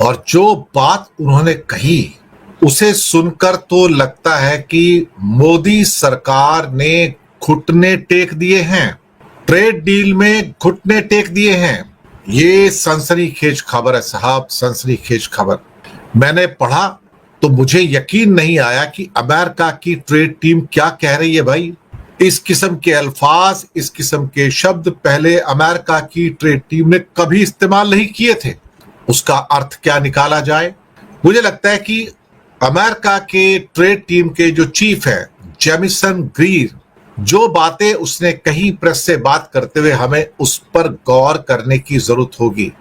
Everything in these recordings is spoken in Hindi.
और जो बात उन्होंने कही उसे सुनकर तो लगता है कि मोदी सरकार ने घुटने टेक दिए हैं, ट्रेड डील में घुटने टेक दिए हैं। ये सनसनीखेज खबर है साहब, सनसनीखेज खबर। मैंने पढ़ा तो मुझे यकीन नहीं आया कि अमेरिका की ट्रेड टीम क्या कह रही है भाई। इस किस्म के अल्फाज, इस किस्म के शब्द पहले अमेरिका की ट्रेड टीम ने कभी इस्तेमाल नहीं किए थे। उसका अर्थ क्या निकाला जाए? मुझे लगता है कि अमेरिका के ट्रेड टीम के जो चीफ है जेमिसन ग्रीर, जो बातें उसने कही प्रेस से बात करते हुए, हमें उस पर गौर करने की जरूरत होगी।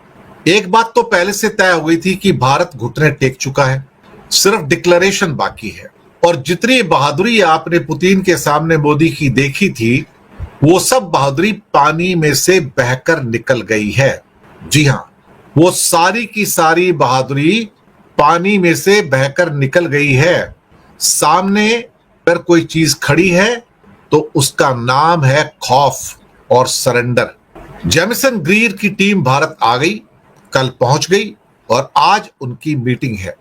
एक बात तो पहले से तय हो गई थी कि भारत घुटने टेक चुका है, सिर्फ डिक्लेरेशन बाकी है। और जितनी बहादुरी आपने पुतिन के सामने मोदी की देखी थी, वो सब बहादुरी पानी में से बहकर निकल गई है। जी हां, वो सारी की सारी बहादुरी पानी में से बहकर निकल गई है। सामने अगर कोई चीज खड़ी है तो उसका नाम है खौफ और सरेंडर। जेमिसन ग्रीर की टीम भारत आ गई, कल पहुंच गई और आज उनकी मीटिंग है।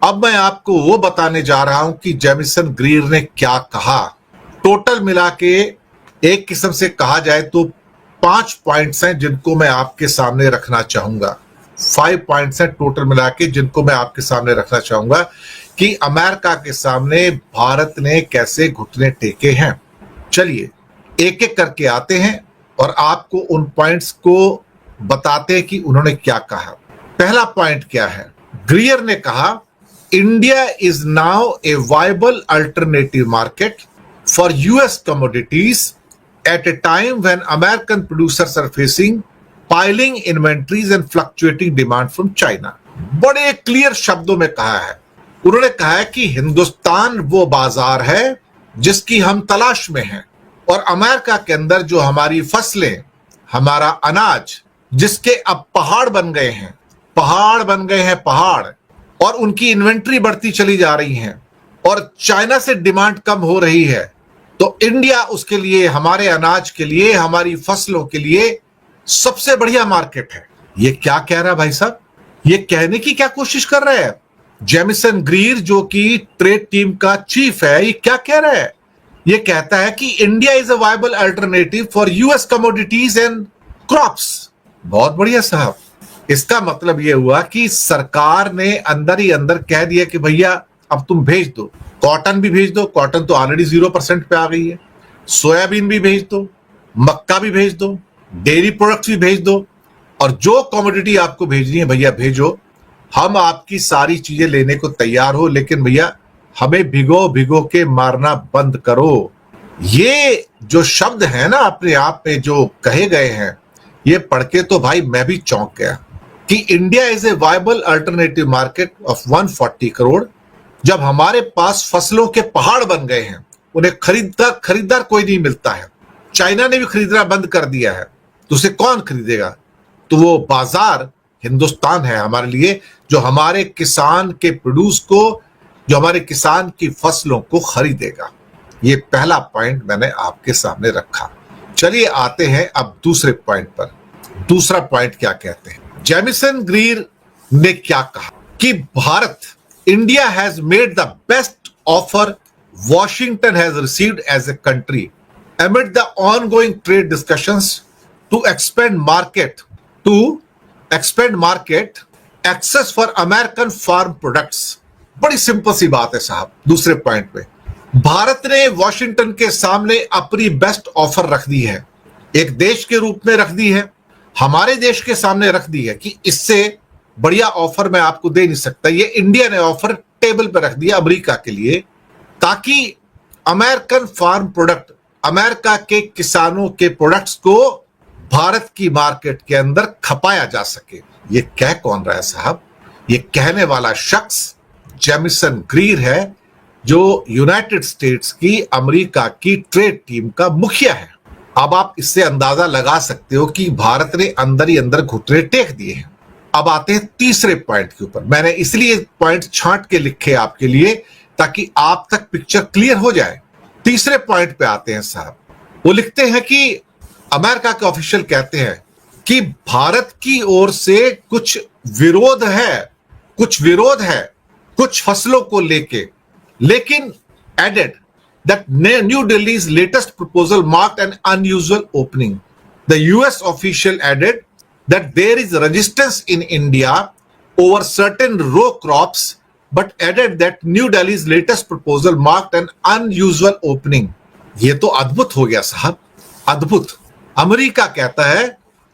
अब मैं आपको वो बताने जा रहा हूं कि जेमिसन ग्रीर ने क्या कहा। टोटल मिला के एक किस्म से कहा जाए तो 5 पॉइंट्स हैं जिनको मैं आपके सामने रखना चाहूंगा। 5 पॉइंट्स हैं टोटल मिला के जिनको मैं आपके सामने रखना चाहूंगा कि अमेरिका के सामने भारत ने कैसे घुटने टेके हैं। चलिए एक एक करके आते हैं और आपको उन पॉइंट्स को बताते हैं कि उन्होंने क्या कहा। पहला पॉइंट क्या है? ग्रीयर ने कहा, India is now a viable alternative market for US commodities at a time when American producers are facing piling inventories and fluctuating demand from China. बड़े क्लियर शब्दों में कहा है। उन्होंने कहा है कि हिंदुस्तान वो बाजार है जिसकी हम तलाश में हैं, और अमेरिका के अंदर जो हमारी फसलें, हमारा अनाज, जिसके अब पहाड़ बन गए हैं, पहाड़ बन गए हैं पहाड़, और उनकी इन्वेंट्री बढ़ती चली जा रही है और चाइना से डिमांड कम हो रही है, तो इंडिया उसके लिए, हमारे अनाज के लिए, हमारी फसलों के लिए सबसे बढ़िया मार्केट है। ये क्या कह रहा है भाई साहब? ये कहने की क्या कोशिश कर रहे हैं जेमिसन ग्रीर, जो कि ट्रेड टीम का चीफ है? ये क्या कह रहा है? ये कहता है कि India is a viable alternative for US commodities and crops. बहुत बढ़िया साहब। इसका मतलब यह हुआ कि सरकार ने अंदर ही अंदर कह दिया कि भैया अब तुम भेज दो, कॉटन भी भेज दो। कॉटन तो ऑलरेडी 0% पे आ गई है। सोयाबीन भी भेज दो, मक्का भी भेज दो, डेयरी प्रोडक्ट्स भी भेज दो, और जो कमोडिटी आपको भेजनी है भैया भेजो। हम आपकी सारी चीजें लेने को तैयार हो, लेकिन भैया हमें भिगो भिगो के मारना बंद करो। ये जो शब्द है ना अपने आप में जो कहे गए हैं, ये पढ़ के तो भाई मैं भी चौंक गया कि India is a viable alternative market of 140 crore. जब हमारे पास फसलों के पहाड़ बन गए हैं, उन्हें खरीदार कोई नहीं मिलता है, चाइना ने भी खरीदना बंद कर दिया है, तो उसे कौन खरीदेगा? तो वो बाजार हिंदुस्तान है हमारे लिए, जो हमारे किसान के प्रोड्यूस को, जो हमारे किसान की फसलों को खरीदेगा। ये पहला पॉइंट मैंने आपके सामने रखा। चलिए आते हैं अब दूसरे पॉइंट पर। दूसरा पॉइंट क्या कहते हैं? जेमिसन ग्रीर ने क्या कहा कि Bharat, India has made the best offer Washington has received as a country amid the ongoing trade discussions to expand market access for American farm products। बड़ी सिंपल सी बात है साहब। दूसरे पॉइंट पे भारत ने वॉशिंगटन के सामने अपनी बेस्ट ऑफर रख दी है, एक देश के रूप में रख दी है, हमारे देश के सामने रख दी है कि इससे बढ़िया ऑफर मैं आपको दे नहीं सकता। ये इंडिया ने ऑफर टेबल पर रख दिया अमेरिका के लिए, ताकि अमेरिकन फार्म प्रोडक्ट, अमेरिका के किसानों के प्रोडक्ट्स को भारत की मार्केट के अंदर खपाया जा सके। ये कह कौन रहा है साहब? ये कहने वाला शख्स जेमिसन ग्रीर है, जो यूनाइटेड स्टेट्स की अमेरिका की ट्रेड टीम का मुखिया है। अब आप इससे अंदाजा लगा सकते हो कि भारत ने अंदर ही अंदर घुटने टेक दिए हैं। अब आते हैं तीसरे पॉइंट के ऊपर। मैंने इसलिए पॉइंट छांट के लिखे आपके लिए ताकि आप तक पिक्चर क्लियर हो जाए। तीसरे पॉइंट पे आते हैं साहब। वो लिखते हैं कि अमेरिका के ऑफिशियल कहते हैं कि भारत की ओर से कुछ विरोध है कुछ विरोध है कुछ फसलों को लेके, लेकिन added that New Delhi's latest proposal marked an unusual opening. The US official added that there is resistance in India over certain row crops, but added that New Delhi's latest proposal marked an unusual opening. ये तो अद्भुत हो गया साहब, अद्भुत। अमेरिका कहता है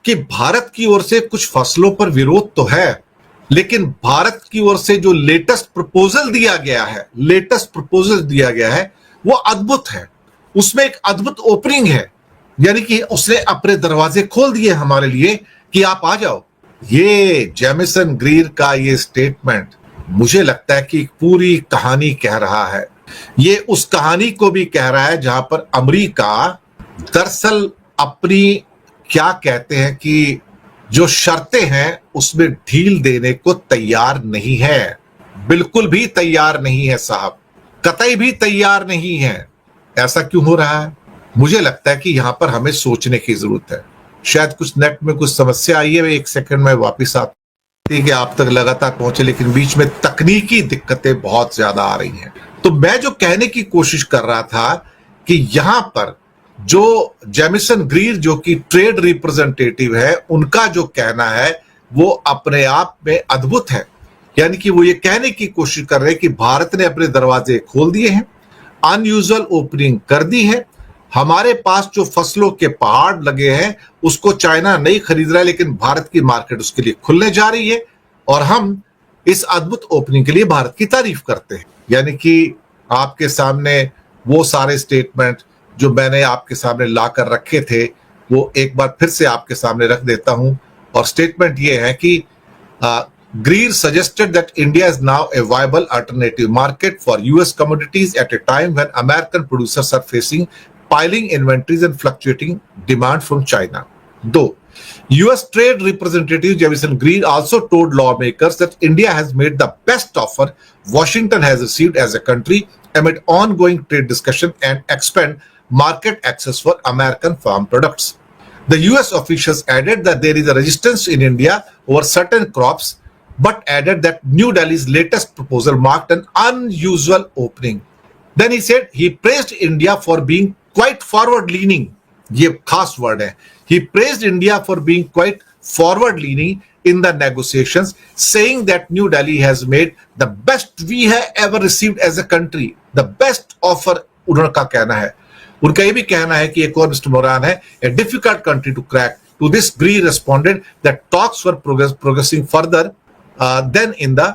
कि भारत की ओर से कुछ फसलों पर विरोध तो है, लेकिन भारत की ओर से जो लेटेस्ट प्रपोजल दिया गया है वो अद्भुत है, उसमें एक अद्भुत ओपनिंग है, यानी कि उसने अपने दरवाजे खोल दिए हमारे लिए कि आप आ जाओ। ये जेमिसन ग्रीर का ये स्टेटमेंट मुझे लगता है कि एक पूरी कहानी कह रहा है। ये उस कहानी को भी कह रहा है जहां पर अमेरिका दरअसल अपनी क्या कहते हैं कि जो शर्तें हैं उसमें ढील देने को तैयार नहीं है, बिल्कुल भी तैयार नहीं है साहब, कतई भी तैयार नहीं है। ऐसा क्यों हो रहा है? मुझे लगता है कि यहां पर हमें सोचने की जरूरत है। शायद कुछ नेट में कुछ समस्या आई है, एक सेकंड में वापस आती है कि आप तक लगातार पहुंचे, लेकिन बीच में तकनीकी दिक्कतें बहुत ज्यादा आ रही हैं। तो मैं जो कहने की कोशिश कर रहा था कि यहां पर जो जेमिसन ग्रीर जो कि ट्रेड रिप्रेजेंटेटिव है, उनका जो कहना है वो अपने आप में अद्भुत है। यानी कि वो ये कहने की कोशिश कर रहे हैं कि भारत ने अपने दरवाजे खोल दिए हैं, अनयूजुअल ओपनिंग कर दी है, हमारे पास जो फसलों के पहाड़ लगे हैं उसको चाइना नहीं खरीद रहा है, लेकिन भारत की मार्केट उसके लिए खुलने जा रही है, और हम इस अद्भुत ओपनिंग के लिए भारत की तारीफ करते हैं। यानी कि आपके सामने वो सारे स्टेटमेंट जो मैंने आपके सामने लाकर रखे थे वो एक बार फिर से आपके सामने रख देता हूं, और स्टेटमेंट ये है कि Greer suggested that India is now a viable alternative market for US commodities at a time when American producers are facing piling inventories and fluctuating demand from China. Though US Trade Representative Jamieson Greer also told lawmakers that India has made the best offer Washington has received as a country amid ongoing trade discussion and expand market access for American farm products. The US officials added that there is a resistance in India over certain crops, but added that New Delhi's latest proposal marked an unusual opening. Then he said he praised India for being quite forward-leaning. ये खास वर्ड है. He praised India for being quite forward-leaning in the negotiations, saying that New Delhi has made the best we have ever received as a country. The best offer उनका कहना है. उनका ये भी कहना है कि एक और मिस्टर मोरान है, a difficult country to crack. To this, Greer responded that talks were progressing further than in the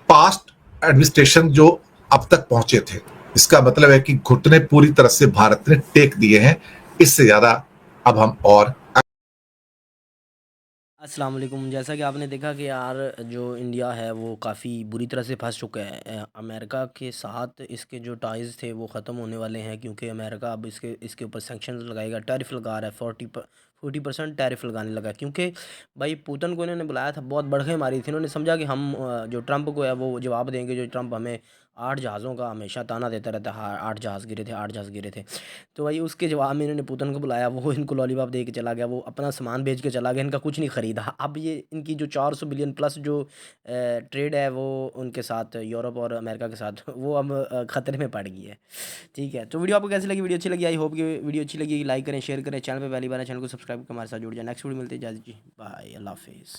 past administration जो अब तक पहुंचे थे. इसका मतलब है कि घुटने पूरी तरह से भारत ने टेक दिए हैं, इससे ज्यादा अब हम और अस्सलाम वालेकुम। जैसा कि आपने देखा कि यार जो इंडिया है वो काफ़ी बुरी तरह से फंस चुका है अमेरिका के साथ। इसके जो टाइज़ थे वो ख़त्म होने वाले हैं, क्योंकि अमेरिका अब इसके ऊपर सैंक्शंस लगाएगा, टैरिफ लगा रहा है, 40% टैरिफ लगाने लगा। क्योंकि भाई पुतिन को इन्होंने बुलाया था, बहुत बड़खे मारी थी, उन्होंने समझा कि हम जो ट्रंप को है वो जवाब देंगे। जो ट्रंप हमें 8 जहाज़ों का हमेशा ताना देता रहता है, हाँ 8 जहाज़ गिरे थे, 8 जहाज़ गिरे थे। तो भाई उसके जवाब में इन्होंने पुतिन को बुलाया, वो इनको लॉलीपॉप दे के चला गया, वो अपना सामान बेच के चला गया, इनका कुछ नहीं ख़रीदा। अब ये इनकी जो 400 बिलियन प्लस जो ट्रेड है वो उनके साथ, यूरोप और अमेरिका के साथ, वो अब ख़तरे में पड़ गई है। ठीक है, तो वीडियो आपको कैसी लगी? वीडियो अच्छी लगी, आई होप कि वीडियो अच्छी लगी, लाइक करें, शेयर करें, चैनल पर पहली बार है चैनल को सब्सक्राइब करके हमारे साथ जुड़ जाए। नेक्स्ट वीडियो मिलते हैं, इजाज़त जी, बाय, अल्लाह हाफिज़।